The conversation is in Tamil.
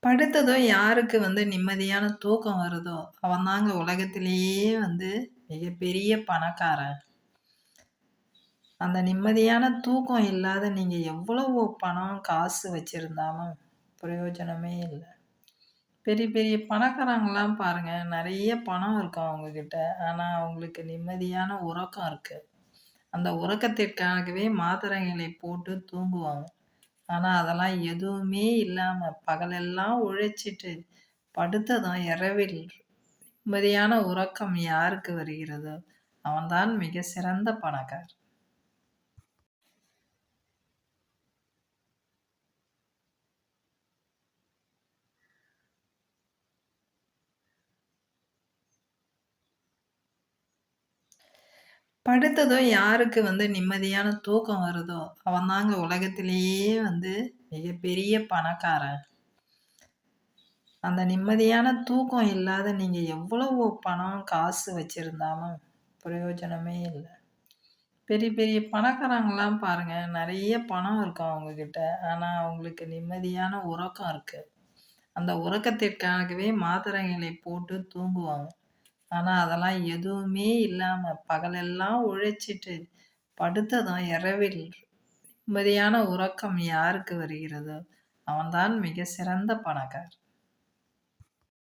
படுத்ததும் யாருக்கு நிம்மதியான தூக்கம் வருதோ, அவன் தாங்க உலகத்திலேயே மிகப்பெரிய பணக்காரன். அந்த நிம்மதியான தூக்கம் இல்லாத நீங்க எவ்வளவு பணம், காசு வச்சிருந்தாலும் பிரயோஜனமே இல்ல. பெரிய பெரிய பணக்காரங்கலாம் பாருங்க, நெறைய பணம் இருக்கும் அவங்ககிட்ட. ஆனா, அவங்களுக்கு நிம்மதியான உறக்கம் இருக்கு. அந்த உறக்கத்திற்காகவே மாத்திரைகளை போட்டு தூங்குவாங்க. ஆனா, அதெல்லாம் எதுவுமே இல்லாம பகலெல்லாம் உழைச்சிட்டு, படுத்ததும் இரவில் நிம்மதியான உறக்கம் யாருக்கு வருகிறதோ, அவன்தான் மிக சிறந்த பணக்காரன். படுத்ததும் யாருக்கு நிம்மதியான தூக்கம் வருதோ, அவன் தாங்க உலகத்திலேயே மிகப்பெரிய பணக்காரன். அந்த நிம்மதியான தூக்கம் இல்லாத நீங்க எவ்வளவு பணம், காசு வச்சிருந்தாலும் பிரயோஜனமே இல்ல. பெரிய பெரிய பணக்காரங்கலாம் பாருங்க, நெறைய பணம் இருக்கும் அவங்ககிட்ட. ஆனா, அவங்களுக்கு நிம்மதியான உறக்கம் இருக்கு. அந்த உறக்கத்திற்காகவே மாத்திரைகளை போட்டு தூங்குவாங்க. ஆனா, அதெல்லாம் எதுவுமே இல்லாம பகலெல்லாம் உழைச்சிட்டு, படுத்ததும் இரவில் நிம்மதியான உறக்கம் யாருக்கு வருகிறதோ, அவன்தான் மிக சிறந்த பணக்காரன்.